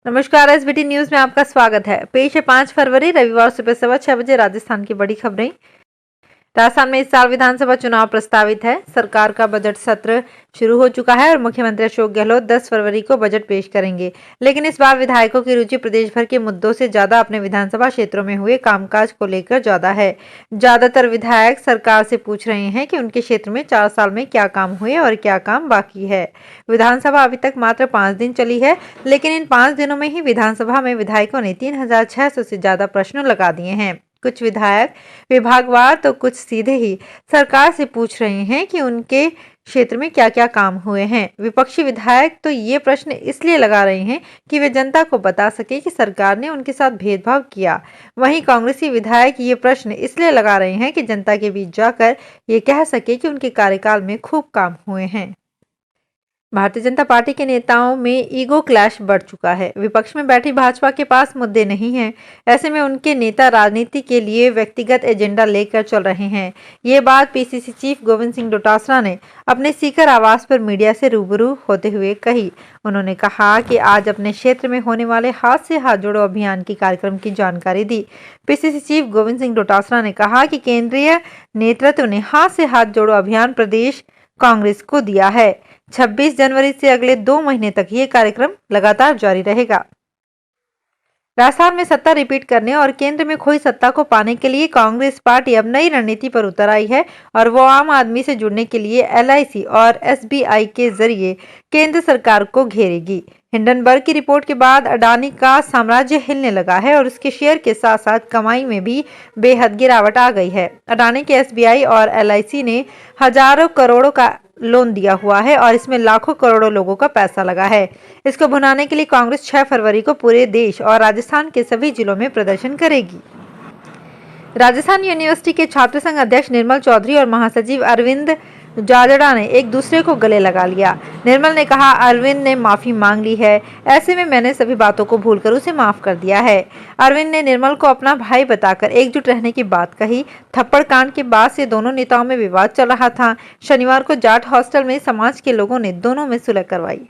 नमस्कार। SBT news में आपका स्वागत है। पेश है 5 फरवरी रविवार सुबह 6:15 राजस्थान की बड़ी खबरें। राजस्थान में इस साल विधानसभा चुनाव प्रस्तावित है। सरकार का बजट सत्र शुरू हो चुका है और मुख्यमंत्री अशोक गहलोत 10 फरवरी को बजट पेश करेंगे। लेकिन इस बार विधायकों की रुचि प्रदेश भर के मुद्दों से ज्यादा अपने विधानसभा क्षेत्रों में हुए कामकाज को लेकर ज्यादा है। ज्यादातर विधायक सरकार से पूछ रहे हैं कि उनके क्षेत्र में 4 साल में क्या काम हुए और क्या काम बाकी है। विधानसभा अभी तक मात्र 5 दिन चली है, लेकिन इन 5 दिनों में ही विधानसभा में विधायकों ने 3600 से ज्यादा प्रश्न लगा दिए हैं। कुछ विधायक विभागवार तो कुछ सीधे ही सरकार से पूछ रहे हैं कि उनके क्षेत्र में क्या क्या काम हुए हैं। विपक्षी विधायक तो ये प्रश्न इसलिए लगा रहे हैं कि वे जनता को बता सके कि सरकार ने उनके साथ भेदभाव किया। वहीं कांग्रेसी विधायक ये प्रश्न इसलिए लगा रहे हैं कि जनता के बीच जाकर ये कह सके कि उनके कार्यकाल में खूब काम हुए हैं। भारतीय जनता पार्टी के नेताओं में ईगो क्लैश बढ़ चुका है। विपक्ष में बैठी भाजपा के पास मुद्दे नहीं हैं। ऐसे में उनके नेता राजनीति के लिए व्यक्तिगत एजेंडा लेकर चल रहे हैं। ये बात पीसीसी चीफ गोविंद सिंह डोटासरा ने अपने सीकर आवास पर मीडिया से रूबरू होते हुए कही। उन्होंने कहा कि आज अपने क्षेत्र में होने वाले हाथ से हाथ जोड़ो अभियान की कार्यक्रम की जानकारी दी। पीसीसी चीफ गोविंद सिंह डोटासरा ने कहा कि केंद्रीय नेतृत्व ने हाथ से हाथ जोड़ो अभियान प्रदेश कांग्रेस को दिया है। 26 जनवरी से अगले 2 महीने तक ये कार्यक्रम लगातार जारी रहेगा। राजस्थान में सत्ता रिपीट करने और केंद्र में खोई सत्ता को पाने के लिए कांग्रेस पार्टी अब नई रणनीति पर उतर आई है और वो आम आदमी से जुड़ने के लिए एलआईसी और एसबीआई के जरिए केंद्र सरकार को घेरेगी। हिंडनबर्ग की रिपोर्ट के बाद अडानी का साम्राज्य हिलने लगा है और उसके शेयर के साथ साथ कमाई में भी बेहद गिरावट आ गई है। अडानी के एसबीआई और एलआईसी ने हजारों करोड़ों का लोन दिया हुआ है और इसमें लाखों करोड़ों लोगों का पैसा लगा है। इसको भुनाने के लिए कांग्रेस 6 फरवरी को पूरे देश और राजस्थान के सभी जिलों में प्रदर्शन करेगी। राजस्थान यूनिवर्सिटी के छात्र संघ अध्यक्ष निर्मल चौधरी और महासचिव अरविंद जाजड़ा ने एक दूसरे को गले लगा लिया। निर्मल ने कहा, अरविंद ने माफी मांग ली है, ऐसे में मैंने सभी बातों को भूलकर उसे माफ कर दिया है। अरविंद ने निर्मल को अपना भाई बताकर एकजुट रहने की बात कही। थप्पड़ कांड के बाद से दोनों नेताओं में विवाद चल रहा था। शनिवार को जाट हॉस्टल में समाज के लोगों ने दोनों में सुलह करवाई।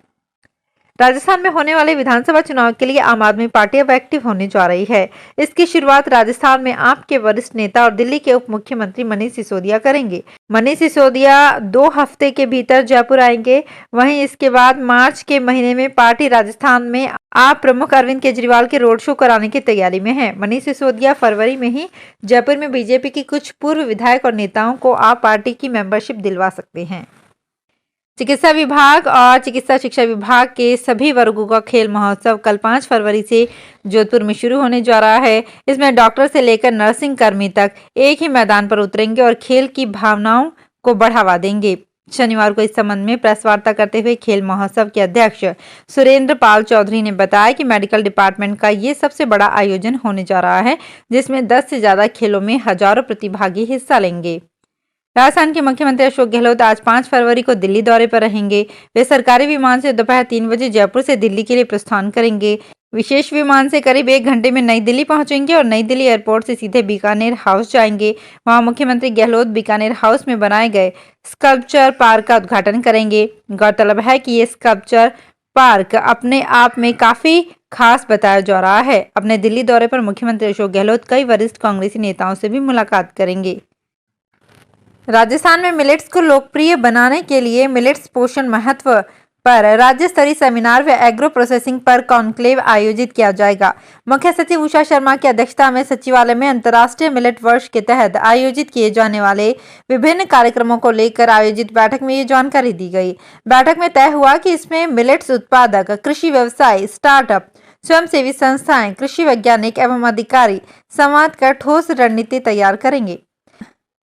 राजस्थान में होने वाले विधानसभा चुनाव के लिए आम आदमी पार्टी अब एक्टिव होने जा रही है। इसकी शुरुआत राजस्थान में आप के वरिष्ठ नेता और दिल्ली के उप मुख्यमंत्री मनीष सिसोदिया करेंगे। मनीष सिसोदिया 2 हफ्ते के भीतर जयपुर आएंगे। वहीं इसके बाद मार्च के महीने में पार्टी राजस्थान में आप प्रमुख अरविंद केजरीवाल के रोड शो कराने की तैयारी में है। मनीष सिसोदिया फरवरी में ही जयपुर में बीजेपी की कुछ पूर्व विधायक और नेताओं को आप पार्टी की मेंबरशिप दिलवा सकते हैं। चिकित्सा विभाग और चिकित्सा शिक्षा विभाग के सभी वर्गों का खेल महोत्सव कल 5 फरवरी से जोधपुर में शुरू होने जा रहा है। इसमें डॉक्टर से लेकर नर्सिंग कर्मी तक एक ही मैदान पर उतरेंगे और खेल की भावनाओं को बढ़ावा देंगे। शनिवार को इस संबंध में प्रेस वार्ता करते हुए खेल महोत्सव के अध्यक्ष सुरेंद्र पाल चौधरी ने बताया कि मेडिकल डिपार्टमेंट का ये सबसे बड़ा आयोजन होने जा रहा है, जिसमें 10 से ज्यादा खेलों में हजारों प्रतिभागी हिस्सा लेंगे। राजस्थान के मुख्यमंत्री अशोक गहलोत आज 5 फरवरी को दिल्ली दौरे पर रहेंगे। वे सरकारी विमान से दोपहर 3 बजे जयपुर से दिल्ली के लिए प्रस्थान करेंगे। विशेष विमान से करीब 1 घंटे में नई दिल्ली पहुंचेंगे और नई दिल्ली एयरपोर्ट से सीधे बीकानेर हाउस जाएंगे। वहां मुख्यमंत्री गहलोत बीकानेर हाउस में बनाए गए स्कल्पचर पार्क का उद्घाटन करेंगे। गौरतलब है कि ये स्कल्पचर पार्क अपने आप में काफी खास बताया जा रहा है। अपने दिल्ली दौरे पर मुख्यमंत्री अशोक गहलोत कई वरिष्ठ कांग्रेसी नेताओं से भी मुलाकात करेंगे। राजस्थान में मिलेट्स को लोकप्रिय बनाने के लिए मिलेट्स पोषण महत्व पर राज्य स्तरीय सेमिनार व एग्रो प्रोसेसिंग पर कॉन्क्लेव आयोजित किया जाएगा। मुख्य सचिव उषा शर्मा की अध्यक्षता में सचिवालय में अंतर्राष्ट्रीय मिलेट वर्ष के तहत आयोजित किए जाने वाले विभिन्न कार्यक्रमों को लेकर आयोजित बैठक में ये जानकारी दी गई। बैठक में तय हुआ कि इसमें मिलेट्स उत्पादक, कृषि व्यवसाय, स्टार्टअप, स्वयंसेवी संस्थाएं, कृषि वैज्ञानिक एवं अधिकारी संवाद कर ठोस रणनीति तैयार करेंगे।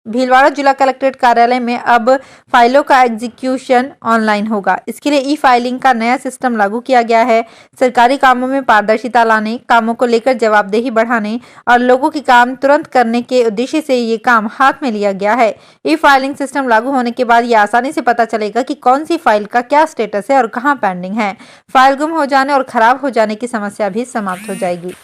भीलवाड़ा जिला कलेक्ट्रेट कार्यालय में अब फाइलों का एग्जीक्यूशन ऑनलाइन होगा। इसके लिए ई फाइलिंग का नया सिस्टम लागू किया गया है। सरकारी कामों में पारदर्शिता लाने, कामों को लेकर जवाबदेही बढ़ाने और लोगों की काम तुरंत करने के उद्देश्य से ये काम हाथ में लिया गया है। ई फाइलिंग सिस्टम लागू होने के बाद ये आसानी से पता चलेगा कि कौन सी फाइल का क्या स्टेटस है और कहाँ पेंडिंग है। फाइल गुम हो जाने और खराब हो जाने की समस्या भी समाप्त हो जाएगी।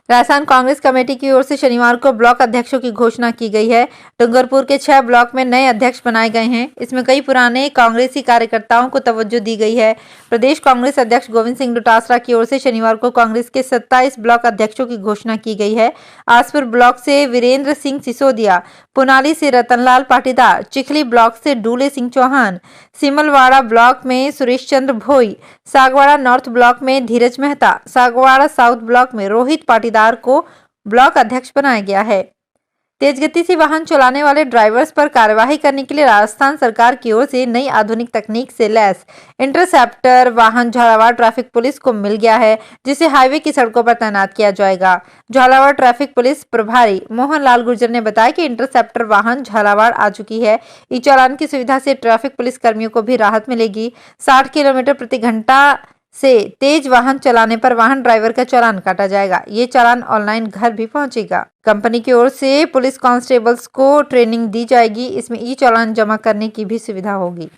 राजस्थान कांग्रेस कमेटी की ओर से शनिवार को ब्लॉक अध्यक्षों की घोषणा की गई है। डूंगरपुर के 6 ब्लॉक में नए अध्यक्ष बनाए गए हैं। इसमें कई पुराने कांग्रेसी कार्यकर्ताओं को तवज्जो दी गई है। प्रदेश कांग्रेस अध्यक्ष गोविंद सिंह डोटासरा की ओर से शनिवार को कांग्रेस के 27 ब्लॉक अध्यक्षों की घोषणा की गई है। आसपुर ब्लॉक से वीरेंद्र सिंह सिसोदिया, पुनाली से रतनलाल पाटीदार, चिखली ब्लॉक से डूले सिंह चौहान, सिमलवाड़ा ब्लॉक में सुरेश चंद्र भोई, सागवाड़ा नॉर्थ ब्लॉक में धीरज मेहता, सागवाड़ा साउथ ब्लॉक में रोहित पाटीदार को ब्लॉक अध्यक्ष बनाया गया है। तेज गति से वाहन चलाने वाले ड्राइवर्स पर कार्यवाही करने के लिए राजस्थान सरकार की ओर से नई आधुनिक तकनीक से लैस इंटरसेप्टर वाहन झालावाड़ ट्रैफिक पुलिस को मिल गया है, जिसे हाईवे की सड़कों पर तैनात किया जाएगा। झालावाड़ ट्रैफिक पुलिस प्रभारी मोहन लाल गुर्जर ने बताया कि इंटरसेप्टर वाहन झालावाड़ आ चुकी है। ई चालान की सुविधा से ट्रैफिक पुलिस कर्मियों को भी राहत मिलेगी। 60 किलोमीटर प्रति घंटा से तेज वाहन चलाने पर वाहन ड्राइवर का चालान काटा जाएगा। ये चालान ऑनलाइन घर भी पहुंचेगा। कंपनी की ओर से पुलिस कांस्टेबल्स को ट्रेनिंग दी जाएगी। इसमें ई चालान जमा करने की भी सुविधा होगी।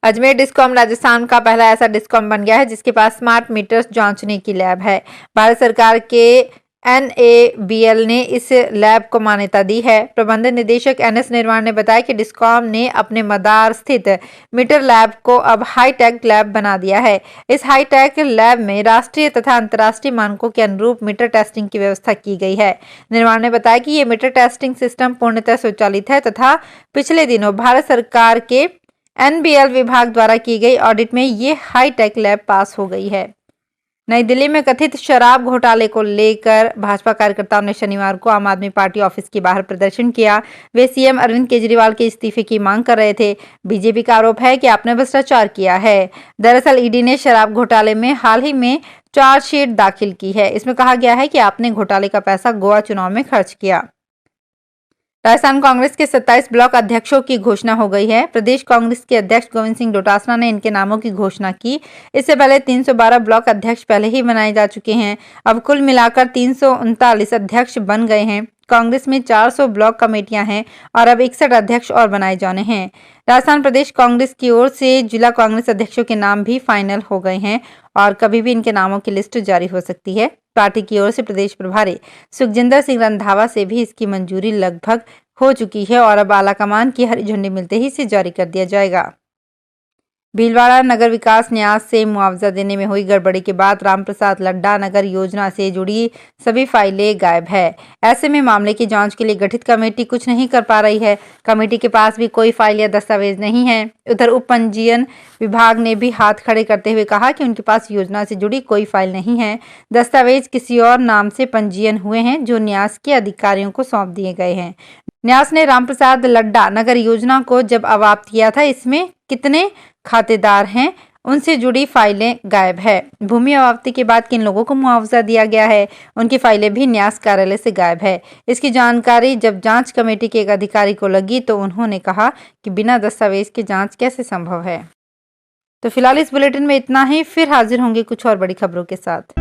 अजमेर डिस्कॉम राजस्थान का पहला ऐसा डिस्कॉम बन गया है जिसके पास स्मार्ट मीटर्स जांचने की लैब है। भारत सरकार के NABL ने इस लैब को मान्यता दी है। प्रबंध निदेशक NS निर्माण ने बताया कि डिस्कॉम ने अपने मदार स्थित मीटर लैब को अब हाईटेक लैब बना दिया है। इस हाईटेक लैब में राष्ट्रीय तथा अंतर्राष्ट्रीय मानकों के अनुरूप मीटर टेस्टिंग की व्यवस्था की गई है। निर्माण ने बताया कि ये मीटर टेस्टिंग सिस्टम पूर्णतः स्वचालित है तथा पिछले दिनों भारत सरकार के NBL विभाग द्वारा की गई ऑडिट में ये हाईटेक लैब पास हो गई है। नई दिल्ली में कथित शराब घोटाले को लेकर भाजपा कार्यकर्ताओं ने शनिवार को आम आदमी पार्टी ऑफिस के बाहर प्रदर्शन किया। वे सीएम अरविंद केजरीवाल के इस्तीफे की मांग कर रहे थे। बीजेपी का आरोप है कि आपने भ्रष्टाचार किया है। दरअसल ईडी ने शराब घोटाले में हाल ही में चार्जशीट दाखिल की है। इसमें कहा गया है कि आपने घोटाले का पैसा गोवा चुनाव में खर्च किया। राजस्थान कांग्रेस के 27 ब्लॉक अध्यक्षों की घोषणा हो गई है। प्रदेश कांग्रेस के अध्यक्ष गोविंद सिंह डोटासरा ने इनके नामों की घोषणा की। इससे पहले 312 ब्लॉक अध्यक्ष पहले ही बनाए जा चुके हैं। अब कुल मिलाकर 339 अध्यक्ष बन गए हैं। कांग्रेस में 400 ब्लॉक कमेटियां हैं और अब 61 अध्यक्ष और बनाए जाने हैं। राजस्थान प्रदेश कांग्रेस की ओर से जिला कांग्रेस अध्यक्षों के नाम भी फाइनल हो गए हैं और कभी भी इनके नामों की लिस्ट जारी हो सकती है। पार्टी की ओर से प्रदेश प्रभारी सुखजिंदर सिंह रंधावा से भी इसकी मंजूरी लगभग हो चुकी है और अब आलाकमान की हरी झंडी मिलते ही इसे जारी कर दिया जाएगा। भीलवाड़ा नगर विकास न्यास से मुआवजा देने में हुई गड़बड़ी के बाद रामप्रसाद लड्डा नगर योजना से जुड़ी सभी फाइलें गायब है। ऐसे में मामले की जांच के लिए गठित कमेटी कुछ नहीं कर पा रही है। कमेटी के पास भी कोई फाइल या दस्तावेज नहीं है। उधर उप पंजीयन विभाग ने भी हाथ खड़े करते हुए कहा कि उनके पास योजना से जुड़ी कोई फाइल नहीं है। दस्तावेज किसी और नाम से पंजीयन हुए हैं जो न्यास के अधिकारियों को सौंप दिए गए हैं। न्यास ने रामप्रसाद लड्डा नगर योजना को जब अवाप्त किया था, इसमें कितने खातेदार हैं उनसे जुड़ी फाइलें गायब है। भूमि अवाप्ति के बाद किन लोगों को मुआवजा दिया गया है उनकी फाइलें भी न्यास कार्यालय से गायब है। इसकी जानकारी जब जांच कमेटी के एक अधिकारी को लगी तो उन्होंने कहा कि बिना दस्तावेज के जांच कैसे संभव है। तो फिलहाल इस बुलेटिन में इतना ही। फिर हाजिर होंगे कुछ और बड़ी खबरों के साथ।